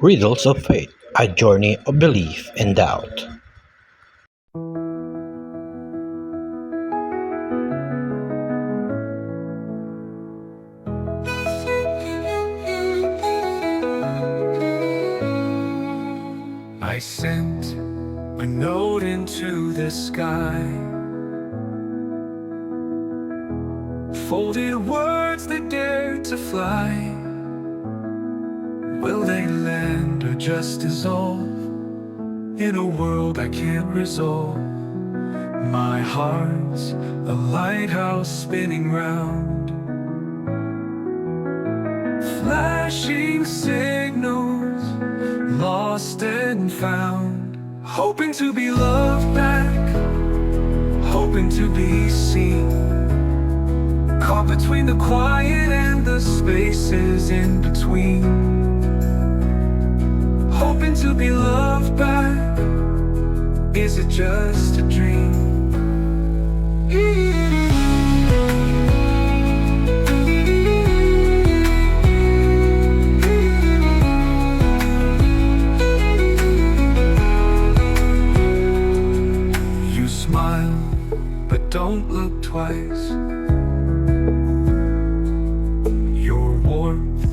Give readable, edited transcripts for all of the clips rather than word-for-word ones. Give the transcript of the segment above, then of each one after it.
Riddles of Fate, a journey of belief and doubt. I sent a note into the sky, folded words that dared to fly. Will they land or just dissolve in a world I can't resolve? My heart's a lighthouse spinning round, flashing signals, lost and found. Hoping to be loved back, hoping to be seen, caught between the quiet and the spaces in between. Hoping to be loved back, is it just a dream? You smile, but don't look twice. Your warmth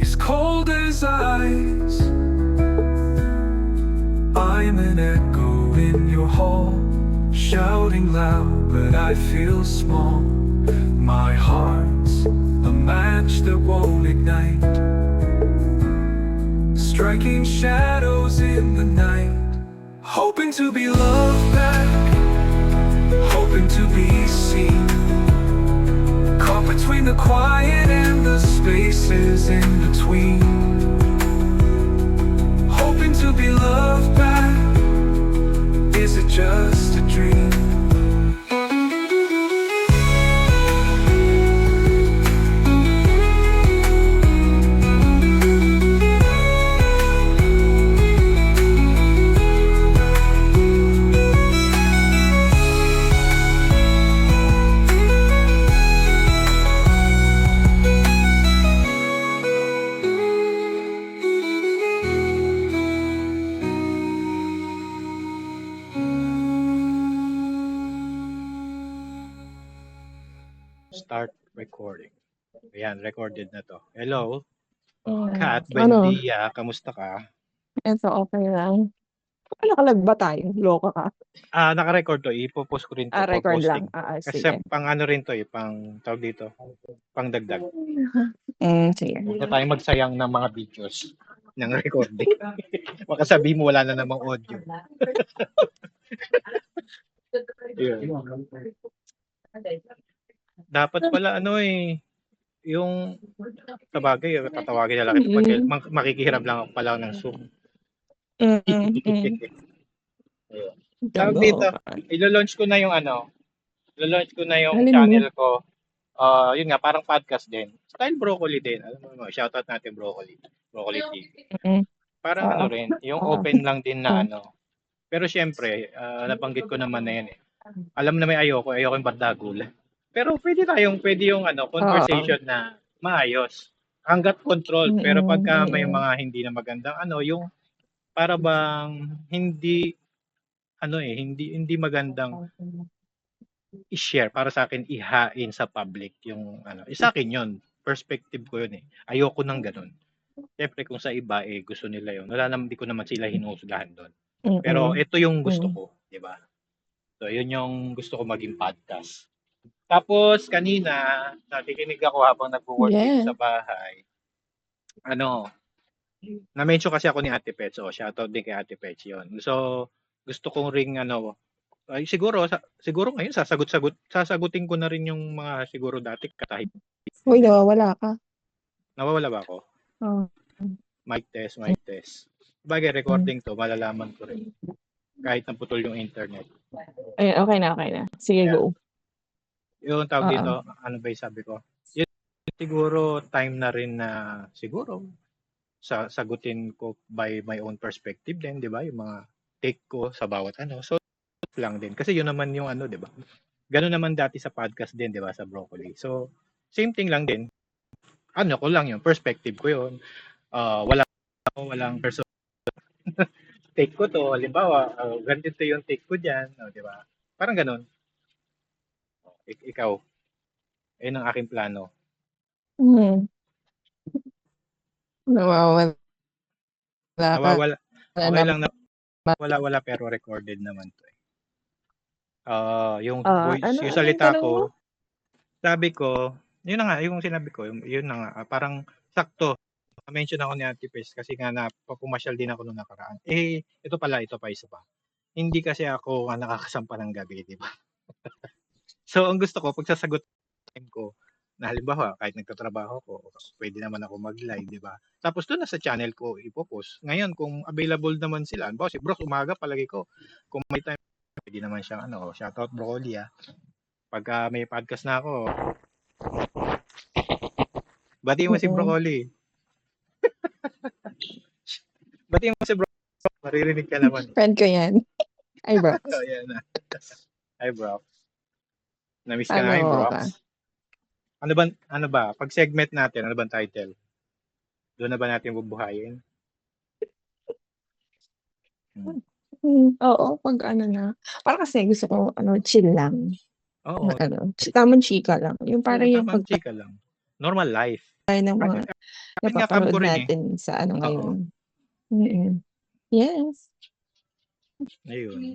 is cold as ice. I'm an echo in your hall, shouting loud, but I feel small. My heart's a match that won't ignite, striking shadows in the night. Hoping to be loved back, hoping to be seen, caught between the quiet and the spaces in between. Hoping to be loved back, is it just a dream? Start recording. Ayan, recorded na to. Hello, Mm. Kat, buen Ano? dia, kamusta ka? Eto, okay lang. Nakalag ba tayo? Loka ka? Naka-record to, ipopost ko rin to, Record lang. posting. Kasi Sige. pang ano rin to pang tawag dito, pang dagdag. Sige. Huwag na tayo magsayang ng mga videos ng recording. Baka sabihin mo wala na namang audio. Yun. Dapat pala yung tatawagin na lang kita pag makikihiram lang ako pala ng Zoom. Ayun. Tawag dito, ilo-launch ko na yung Alin mo? channel ko. Yun nga, parang podcast din. Style Broccoli din. Alam mo, shoutout natin Broccoli. Broccoli TV. Parang Oo. rin, yung open lang din na Oo. Pero syempre, nabanggit ko naman na yan eh. Alam na may ayoko yung bardagul. Pero pwede yung conversation na maayos. Hanggat controlled. Pero pagka may mga hindi na magandang yung para bang hindi magandang i-share para sa akin ihain sa public yung sa akin yun, perspective ko yun eh. Ayoko nang ganun. Siyempre kung sa iba gusto nila yun. Wala naman, di ko naman sila hinuhusgahan doon. Pero ito yung gusto ko, di ba? So yun yung gusto ko maging podcast. Tapos kanina, nakikinig ako habang nagwo-work dito sa bahay. Na-mention kasi ako ni Ate Pets. Shoutout din kay Ate Pets yun. So gusto kong ring siguro ngayon sasagutin ko na rin yung mga siguro dati katahib. Uy, nawawala ka. Nawawala ba ako? Oo. Mic test. Bagay, recording to, malalaman ko rin. Kahit naputol yung internet. Ay, okay na. Sige, go. Yung tawag dito, ano ba yung sabi ko? Yun, siguro time na rin na siguro sagutin ko by my own perspective din, di ba? Yung mga take ko sa bawat So, lang din. Kasi yun naman yung di ba? Ganun naman dati sa podcast din, di ba? Sa Broccoli. So, same thing lang din. Ko lang yun. Perspective ko yun. Wala walang person. Take ko 'to, halimbawa, ganito yung take ko diyan, oh, 'di ba? Parang gano'n. Ikaw, ayun ang aking plano. Hmm, nawawala ka Nawawala na okey lang naman. na wala pero recorded naman 'to, eh. Yung voice, Ano, yung ano yung salita tanong mo? ko, sabi ko, yun na nga, yung sinabi ko, yun na nga, parang sakto. Na-mention ako ni Ate Pes kasi nga napapumasyal din ako nung nakaraan. Ito pa, isa pa. Hindi kasi ako nga nakakasampa ng gabi, di ba? So, ang gusto ko, pagsasagot time ko, na halimbawa, kahit nagtatrabaho ko, pwede naman ako mag-live, di ba? Tapos doon na sa channel ko ipopost. Ngayon, kung available naman sila, halimbawa si Bro, umaga palagi ko, kung may time, pwede naman siyang shoutout Broccoli ah. Pagka may podcast na ako, batiin mo si Mm. Broccoli. Batiin mo si Bro, maririnig ka naman. Friend ko yan. Ay, bro. Ayan na. Hi, bro. Na-miss ka namin, Ano ka? Brox. Ano ba? Pag segment natin, ano bang title? Doon na ba natin bubuhayin? Hmm. Oo, pag ano na. Para kasi gusto ko, chill lang. Oo, Tamang chika lang. Yung oo, parang yung tamang pagtayo chika lang. Normal life. ng mga Akin nga cam napapanood ko rin eh. natin sa Oo, ngayon. Mm. Yes. ayun.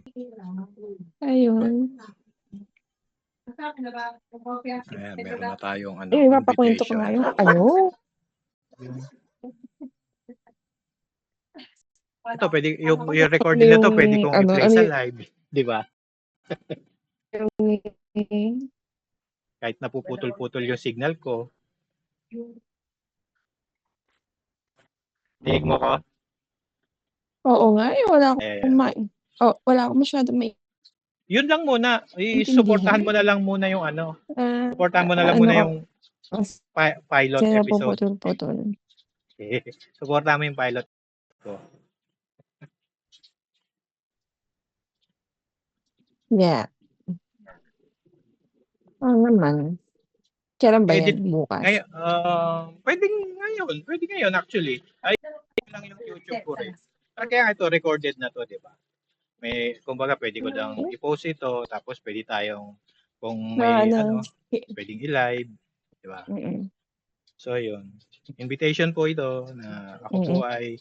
Ayun. Ayan, meron na tayong Mapakwento ko invitation. nga yung Ito, pwede, yung recording na to, pwede kong i-play sa live. Di ba? yung Kahit napuputol-putol yung signal ko. Dinig mo ko? oo nga, Ayan. wala akong masyadong Yun lang muna. I-supportahan maintindihan. mo na lang muna yung Ah, supportahan mo na lang ano muna ka, yung pilot kasi episode. napuputol-putol. Okay. Supportahan mo yung pilot ko. Yeah. Naman. Kailan ba Edit yan? Bukas? ngayon, pwede ngayon actually. Ay, lang yung YouTube ko rin. Kaya nga ito, recorded na to, di ba? Kumbaga, pwede ko lang i-post ito, tapos pwede tayong, kung Na, may, ano, pwedeng i-live, di ba? mm, So, yun. Invitation po ito na ako po mm. ay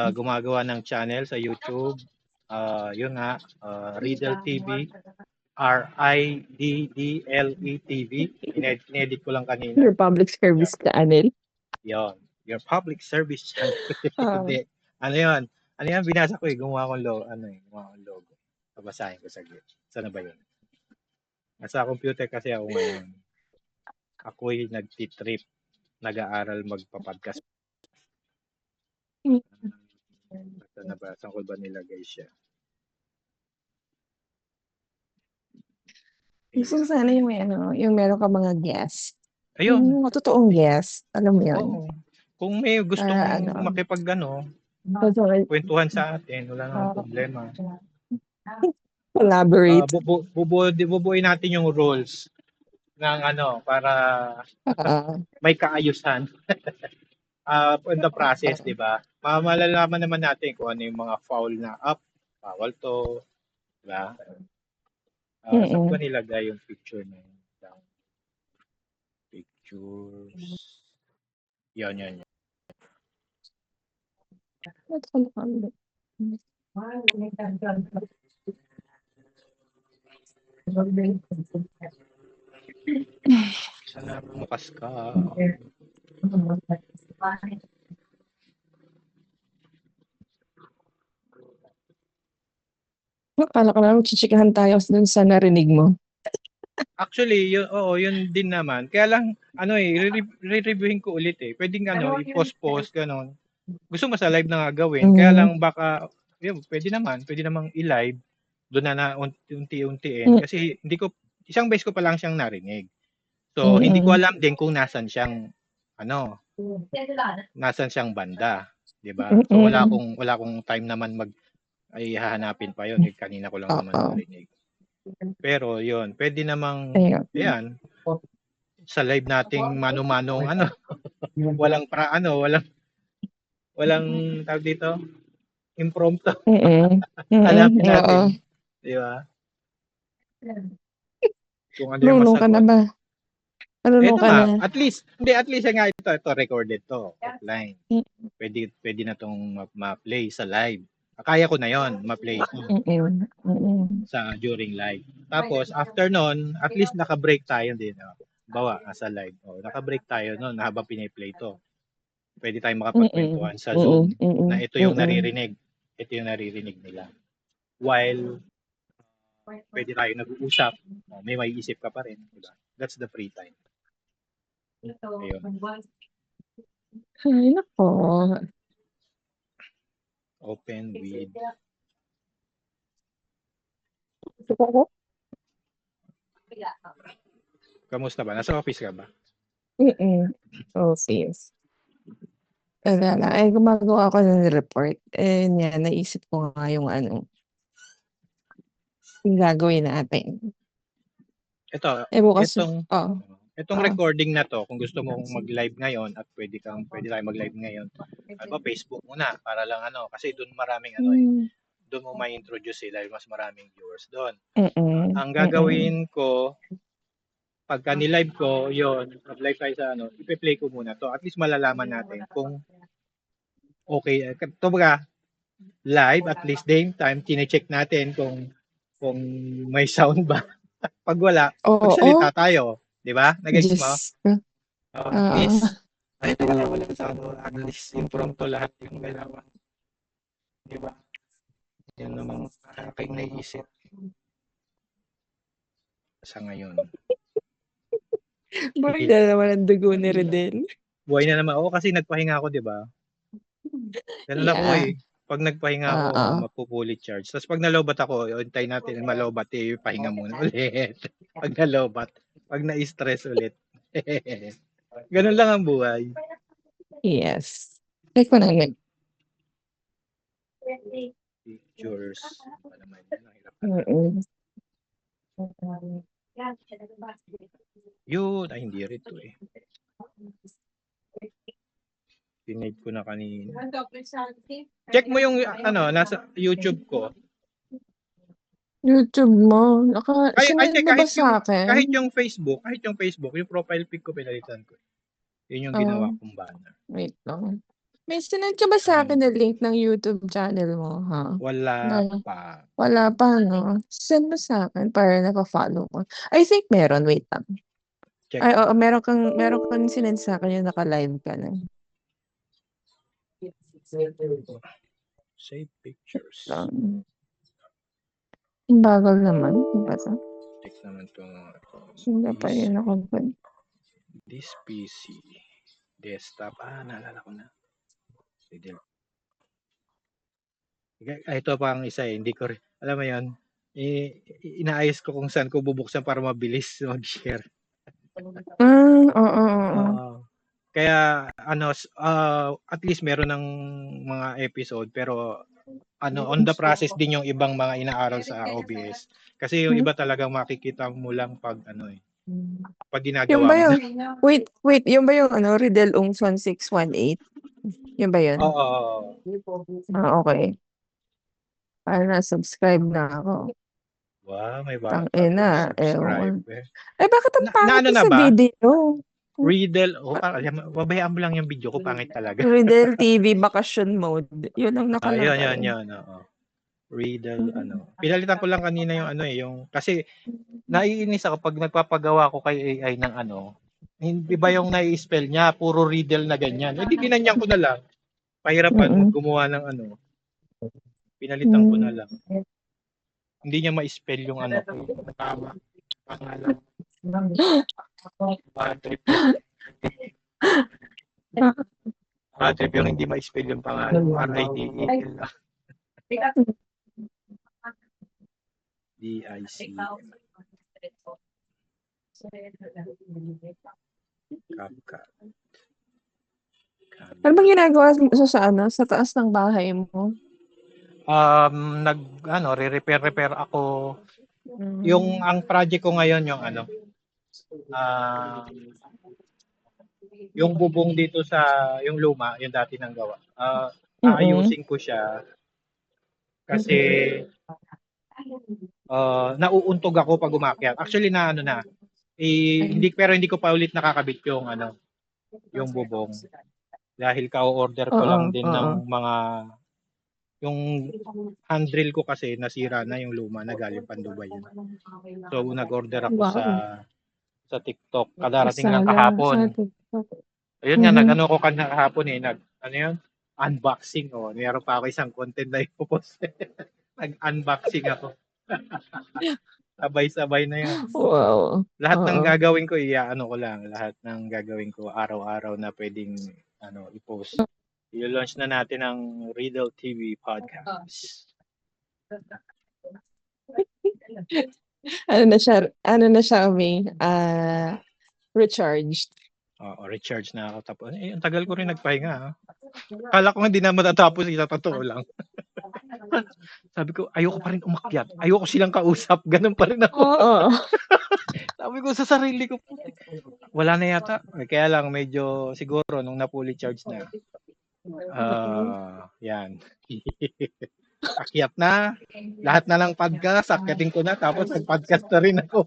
gumagawa ng channel sa YouTube. Yun nga, Riddle TV. Riddle TV. Inedit ko lang kanina. Your public service channel. Yon. Your public service channel. Ah, Hindi. Ano yun? Ano yan? Binasa ko eh. Gumawa akong logo. Babasahin ko saglit. Sana ba yun? Nasa computer kasi ako ngayon. Ako'y nagtitrip. Nag-aaral magpa-podcast. Saan ba? Saan ko ba nilagay siya? gusto ko Ayan. sana yung yung meron ka mga guest. Ayun. Yung mga totoong guest. Alam mo yun? Oo. Kung may gustong Para kwentuhan sa atin, wala namang problema. collaborate. Bubuin natin yung rules ng para Ah, may kaayusan in the process, di ba? Malalaman naman natin kung ano yung mga foul na bawal to, di ba? Saan ko ba mm. nilagay yung picture na yun? Pictures. Yan. Sana bukas ka. Akala ko lang chichikahan tayo dun sa narinig mo. Actually, yun din naman. Kaya lang, re-reviewin ko ulit eh. Pwedeng i-post-post, ganon. Gusto mo sa live na nga gawin. Kaya Mm. lang baka, yun, pwede namang i-live. Doon na unti-untiin. Kasi isang beses ko pa lang siyang narinig. So, hindi ko alam din kung nasan siyang banda. 'Di ba? So, wala akong time naman ay hahanapin pa yun. Kanina ko lang naman narinig. Pero yun, pwede namang, ayan, sa live nating mano-manong walang Walang tawag dito, impromptu. Mm. Hanapin Oo. natin, 'di ba? Kung ano yung Marunong ka na masagot. ba? Marunong Eto ka nga, na? at least nga ito recorded to, offline. Pwede na 'tong ma-play sa live. Kaya ko na 'yon, ma-play ito sa during live. Tapos after nun, at least naka-break tayo din. Bawa, nasa live. Naka-break tayo nun habang pini-play to. Pwede tayong makapagkwentuhan sa Zoom na ito yung naririnig. Ito yung naririnig nila. While pwede tayo nag-uusap, may maiisip ka pa rin, di ba? That's the free time. Ayun. Ay, naku. Open with. Kamusta ba? Nasa office ka ba? Office. Wala lang. Eh, gumagawa ako ng report. Eh, yan, naisip ko nga yung yung gagawin natin. Ito, Eh, bukas, oh. itong recording na to, kung gusto mong mag-live ngayon at pwede tayo mag-live ngayon, Facebook muna para lang kasi doon maraming doon mo ma-introduce sila, mas maraming viewers doon. Ang gagawin ko, pagka ni-live ko, mag-live tayo sa ipe-play ko muna to. At least malalaman natin kung okay. Kumbaga, live, at least same time, tine-check natin kung may sound ba. Pag wala, magsalita tayo. Di ba? Nag-gets mo? At least, wala sound. At least, impromptu lahat yung galawan. Di ba? Yan namang aking naisip. Sa ngayon. Buhay na naman ang dugo ni Redel. Buhay na naman ako kasi nagpahinga ako, di ba? Ganun ako eh. Pag nagpahinga ako, mapupulit charge. Tapos pag nalobat ako, hintay natin malobat, pahinga muna ulit. Pag nalobat, pag na-stress ulit. Ganun lang ang buhay. Yes. Like ko naman. Pictures. Yun, ay hindi rin to eh. Pinade ko na kanina. Check mo yung nasa YouTube ko. YouTube mo? Sinend mo ba sa akin? Kahit yung Facebook, yung profile pic ko pinalitan ko. Yun yung ginawa kong banner. Wait lang. May sinend ka ba sa akin na link ng YouTube channel mo, ha? Wala pa. Wala pa, no? Send mo sa akin para napa-follow ko. I think meron. Wait lang. Check. Ay, oo, meron kang sinend sa akin yung naka-live ka na. Save pictures. Ang bagal naman. Diba ito? Check naman ito. Hindi pa yun ako. This PC. Desktop. Naalala ko na. Ito pa ang isa eh. Hindi ko rin. Alam mo yun, inaayos ko kung saan ko bubuksan para mabilis mag-share. Kaya at least meron ng mga episode pero on the process din yung ibang mga inaaral sa OBS. Kasi yung iba talagang makikita mo lang pag pag ginagawa mo. Wait, yung ba yung Riddle Ungson 618? Yung ba yun? Oo. Okay. Para na-subscribe na ako. Wow, may bago subscriber. Ay, bakit ang pangit sa video? Riddle, babayaan mo lang yung video ko, pangit talaga. Riddle TV vacation mode. Yun ang nakalagay. Yun. Riddle, pinalitan ko lang kanina yung yung, kasi naiinis ako pag nagpapagawa ko kay AI ng hindi ba yung nai-spell niya, puro riddle na ganyan. Hindi ginanyan ko na lang. Pahirapan gumawa ng pinalitan ko na lang. Hindi niya ma-spell yung tama. Pangalan. Bad trip yung hindi ma-spell yung pangalan. RIDEL. DIC. CapCut. Ano bang ginagawa mo sa taas ng bahay mo? Re-repair ako. Yung ang project ko ngayon yung yung bubong dito sa, yung luma, yung dati nang gawa. Mm. Aayusin ko siya kasi nauuntog ako pag umakyat. Actually na ano na, hindi ko pa ulit nakakabit yung ano, yung bubong. Dahil ka-order ko Oo, lang din oo. ng mga, yung handrail ko kasi nasira na yung luma na galing pa Dubai yun. So nag-order ako Wow. sa TikTok. Kadarating lang Sana sa kahapon. TikTok. Ayun nga, Mhm. nag-ano ko kahapon eh, ano yun? Unboxing. Oh. Meron pa ako isang content na ipopost. Nag-unboxing ako. Sabay-sabay na yun. Wow. Lahat ng Oo. gagawin ko, ko lang. Lahat ng gagawin ko araw-araw na pwedeng i-post. I-launch na natin ang Riddle TV podcast. Ano na siya, May, recharged. Oo, recharge na ako. Tapos, ang tagal ko rin nagpahinga. Ha? Kala ko hindi na matatapos, sa totoo lang. Sabi ko, ayoko pa rin umakyat. Ayoko silang kausap. Ganun pa rin ako. Oo. Sabi ko sa sarili ko, wala na yata. Kaya lang, medyo siguro, nung na-fully charge na, yan. Akyat na. Lahat na lang podcast, akyatin ko na. Tapos nag-podcast na rin ako.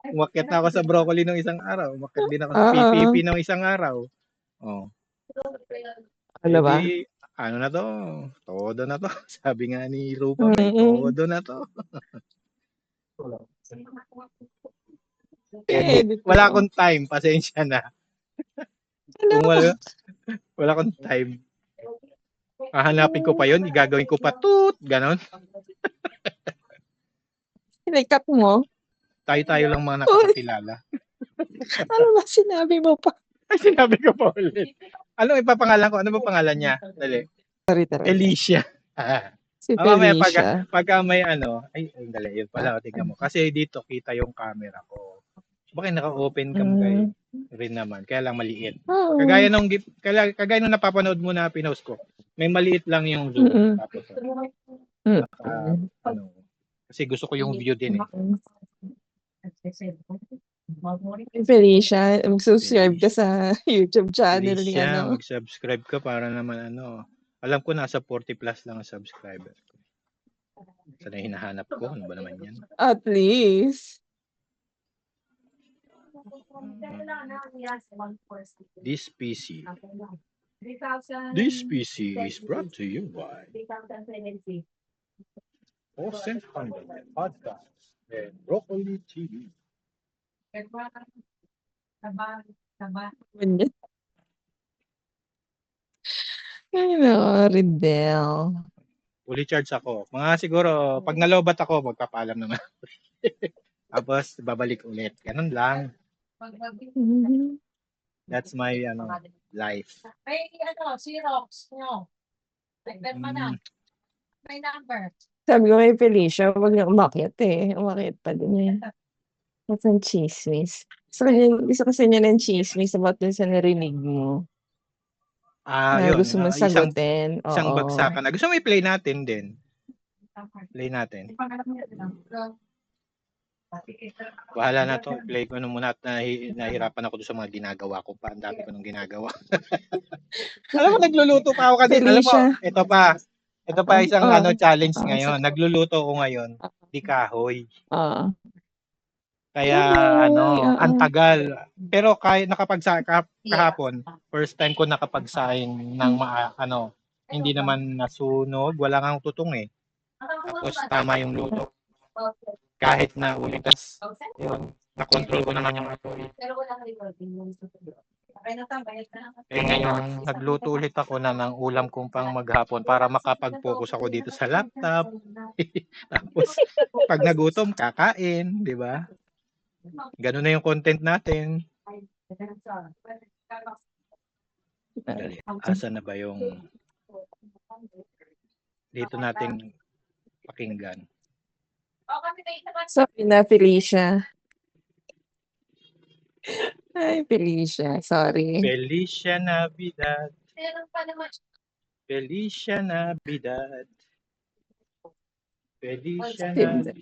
Umakyat na ako sa broccoli ng isang araw. Umakyat din ako sa PPP ng isang araw. Oh. Ano ba? Ano na to? Todo na to. Sabi nga ni Rupa May, todo na to. Wala akong time, pasensya na. Kung wala akong time, hahanapin ko pa yon, igagawin ko pa ganon. Sinikat mo? Tayo lang mga nakakakilala. Ano ba sinabi mo pa? Ay, sinabi ko pa ulit. Ano ipapangalan ko? Ano ba pangalan niya? Dali. Sorry. Felicia. Si Mamaya Felicia. pagka may dali, yun pala, tingnan mo. Kasi dito kita yung camera ko. Bakit naka-open cam kayo rin naman? Kaya lang maliit. Kagaya nung napapanood mo na pinost ko. May maliit lang yung zoom. Tapos, kasi gusto ko yung view din eh. Felicia, mag-subscribe ka sa YouTube channel ni Felicia, mag-subscribe ka para naman alam ko nasa 40 plus lang ang subscriber ko. Sana hinahanap ko, ano ba naman yan? At least. This PC is brought to you by Austin Content Podcast and Broccoli TV. Ay, nako, Riddle. Fully charge ako. Mga siguro, pag nalobat ako, magpapaalam naman. Tapos, babalik ulit. Ganun lang. That's my life. May Xerox nyo. Nagdad mo na. May number. Sabi ko kay Felicia, huwag niya umakyat eh. Umakyat pa din eh. What's ang chismis? Gusto kasi niya ng chismis about dun sa narinig mo. Yun. Gusto mo sagutin. Isang bagsakan na. Gusto mo i-play natin din? Play natin. Bahala na to. Play ko muna at nahihirapan ako doon sa mga ginagawa ko pa. Ang dami ko nang ginagawa. Alam mo, nagluluto pa ako kasi. Alam mo, ito pa isang challenge ngayon. Nagluluto ko ngayon. Di kahoy. Kaya ang tagal. Pero kahapon, first time ko nakapagsaing ng hindi naman nasunog, wala nang tutong eh. Tapos tama yung luto. Kahit na ulitas, yun, na-control ko naman yung apoy. Ngayon, nagluto ulit ako ng ulam kong pang maghapon para makapag-focus ako dito sa laptop. Tapos, pag nagutom, kakain, di ba? Ganun na yung content natin. Dali, asa na ba yung dito natin pakinggan? Sorry na, Felicia. Ay, Felicia. Sorry. Felicia Navidad. Felicia Navidad. Felicia Navidad.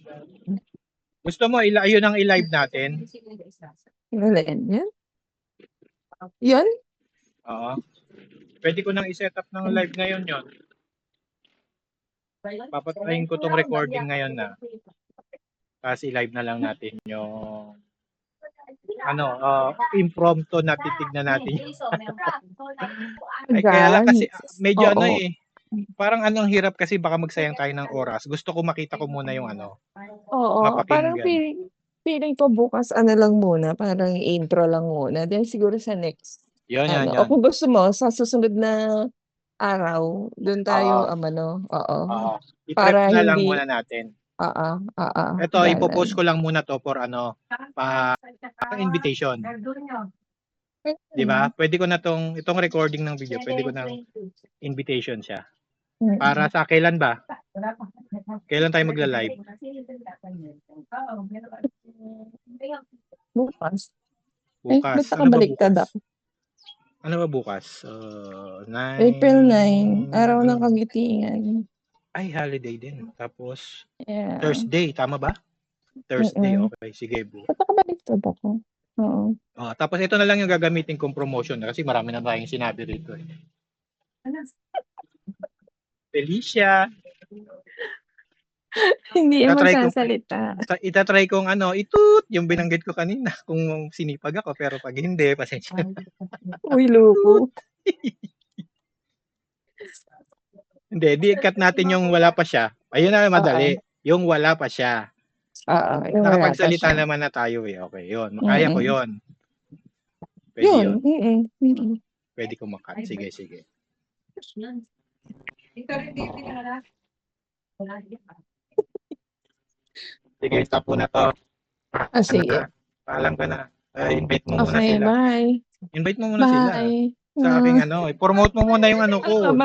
Gusto mo, ayun ang i-live natin? Ano yan? Yun? Oo. Pwede ko nang i-set up ng live ngayon yon. Papatayin ko tong recording ngayon na. Tapos i-live na lang natin yung impromptu na titignan natin. Ay, kaya lang kasi medyo Oo. parang ang hirap kasi baka magsayang tayo ng oras. Gusto ko makita ko muna yung Oo, parang mapakinggan. feeling ko bukas lang muna, parang intro lang muna. Then siguro sa next, Yun. o kung gusto mo, sa susunod na araw, dun tayo, Oo. Oo. I-prep Para na lang hindi, muna natin. oo. Ito, Ganun. ipopost ko lang muna to for invitation. Di ba? Pwede ko na itong recording ng video, pwede ko na invitation siya. Para sa kailan ba? Kailan tayo magla-live? Bukas. Bukas. Ba't Ano ba nakabaliktad bukas? ako? Ano ba bukas? April 9, araw ng kagitingan. Ay, holiday din. Tapos, Yeah. Thursday, tama ba? Thursday, okay. Sige, Ba't nakabaliktad ako? Oo. Tapos ito na lang yung gagamitin kong promotion kasi marami na tayong sinabi rito. Felicia. Hindi mo Itatry sasalita. Itatry kong itut yung binanggit ko kanina kung sinipag ako pero pag hindi, pasensya. Uy, loko. Hindi, di-cut natin yung wala pa siya. Ayun na madali. Yung wala pa siya. Oo, yung wala pa Nakapagsalita siya. naman na tayo eh. Okay, yun. Makaya ko yun. Pwede Yun. Pwede ko makat. Sige. Sige, stop po na to. Sige. Paalam ka na. Invite mo muna Okay, sila. bye. Invite mo muna sila. Bye. Sa aking i-promote mo muna yung ko.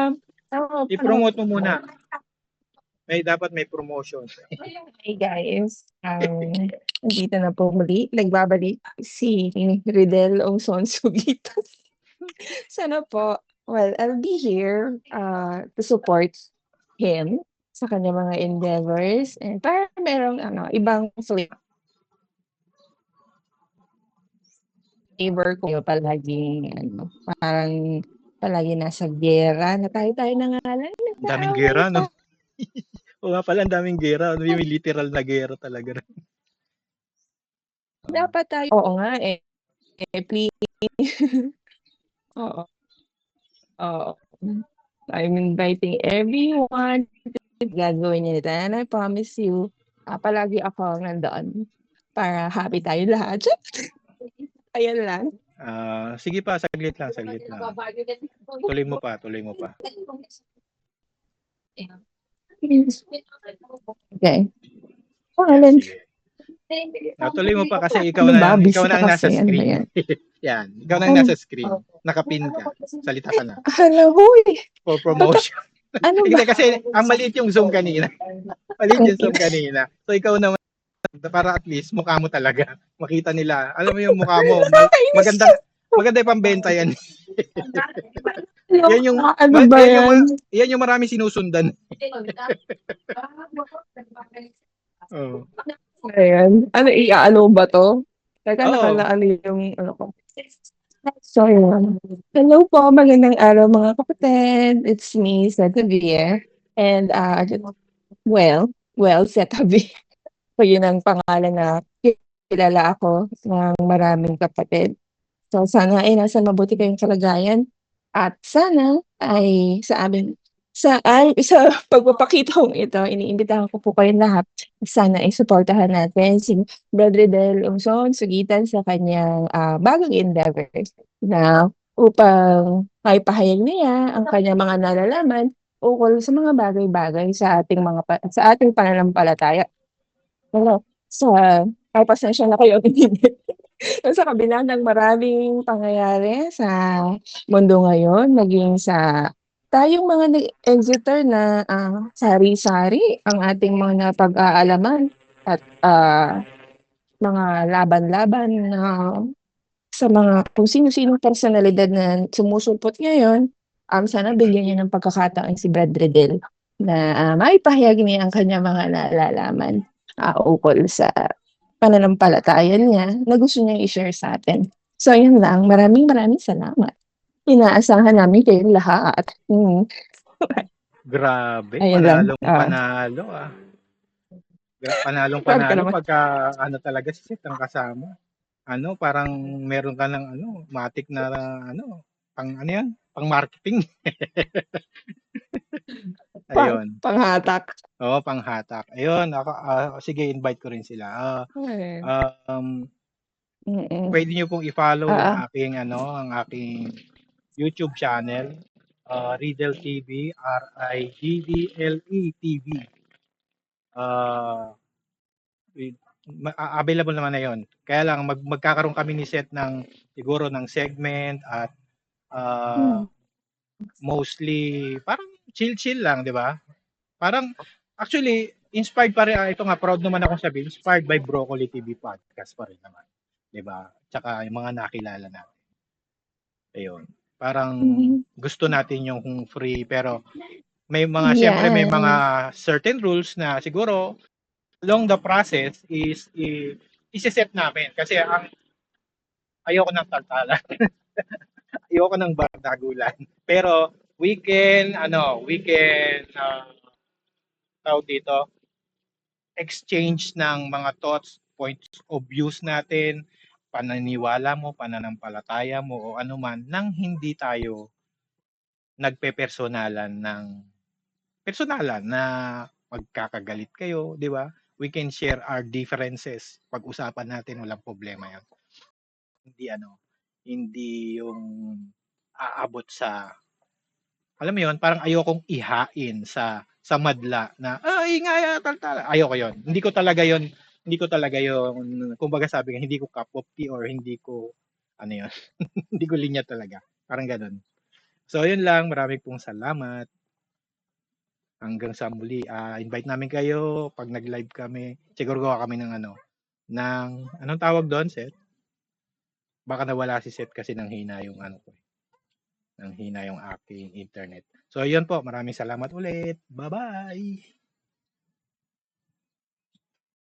I-promote mo muna. Dapat may promotion. Hey guys, nandito na po muli. Nagbabalik si Riddle Ongson Sugitan. Sana po, I'll be here to support him sa kanya mga endeavors and para merong ibang flavor ko palaging parang palagi nasa gera na tayo na nga lang. Daming gera, no? O nga pala, ang daming gera. Yung literal na gera talaga. Dapat tayo. Oo nga please. Oo. I'm inviting everyone. Gagawin niya nito. And I promise you, palagi ako nandoon para happy tayo lahat. Ayan lang. Sige pa, saglit lang. Tuloy mo pa. Okay. Alan. Tuloy mo pa kasi ikaw na ang nasa screen. Yan. Ikaw na ang nasa screen. Nakapin ka. Salita ka na. Hala, huy. For promotion. Ano ba? Kasi ang maliit yung Zoom kanina. So ikaw naman, para at least mukha mo talaga. Makita nila. Alam mo yung mukha mo. Maganda yung pambenta yan. Yan yung yan yung marami sinusundan. Ayan. Ano ba to? Teka, nakalaan yung ko. So, yun. Hello po, magandang araw mga kapatid. It's me, Setavia. And, Setavia. So, yun ang pangalan na kilala ako ng maraming kapatid. So, sana ay nasa mabuti kayong kalagayan. At sana ay sa pagpapakita kong ito, iniimbitahan ko po kayong lahat. Sana ay supportahan natin si Brother Riddle Ongson Sugitan sa kanyang bagong endeavors na upang maipahayag niya ang kanyang mga nalalaman ukol sa mga bagay-bagay sa ating pananampalataya. Pasensya na kayo. Sa kabila ng maraming pangyayari sa mundo ngayon, maging sa tayong mga nag-exeter na sari-sari ang ating mga pag-aalaman at mga laban-laban sa mga kung sino-sinong personalidad na sumusupot ngayon, sana bigyan niya ng pagkakataon si Brad Riddle na maipahayag niya ang kanyang mga nalalaman ukol sa pananampalataya niya na gusto niya i-share sa atin. So yun lang, maraming salamat. Inaasahan namin kayong lahat. Grabe, Ayun lang, panalong panalo, Panalong proud ka panalo naman. pagka ano talaga si Seth ang kasama. Ano, parang meron ka ng ano, matik na ano, pang ano 'yan, pang marketing. Ayun. Panghatak. Oo, panghatak. Ayun, ako, sige invite ko rin sila. Okey. Um, Mm. Puwede niyo pong i-follow yung Oo. aking ano, ang aking YouTube channel, Riddle TV, Riddle TV. Ah, available naman na 'yon. Kaya lang magkakaroon kami ni Seth ng siguro ng segment at ah, Hmm. mostly parang chill-chill lang, 'di ba? Parang actually inspired pa rin, ito nga proud naman akong sabihin, inspired by Broccoli TV podcast pa rin naman, 'di ba? Tsaka yung mga nakilala natin. Ayun. Parang Mhm. gusto natin yung free pero may mga siyempre may mga Yes. certain rules na siguro along the process is ise-set namin kasi ang ayoko ng taltalan. Ayoko ng bardagulan. Pero we can tawag dito, exchange ng mga thoughts, points of views natin, paniniwala mo, pananampalataya mo o anuman nang hindi tayo nagpepersonalan ng personalan na magkakagalit kayo, 'di ba? We can share our differences. Pag-usapan natin, walang problema 'yan. Hindi ano, hindi yung aabot sa alam mo 'yun, parang ayokong ihain sa madla na, ingaya tal." Ayoko 'yun. Hindi ko talaga 'yun, kumbaga sabi nga, hindi ko cup of tea or hindi ko ano 'yun, hindi ko linya talaga, parang gano'n. So 'yun lang, marami pong salamat. Hanggang sa muli, invite namin kayo 'pag nag-live kami. Siguro gawa kami ng ano, ng anong tawag do'n, Seth? Baka nawala si Seth kasi nanghina yung ano ko, nanghina yung aking internet. So ayun po, maraming salamat ulit. Bye-bye.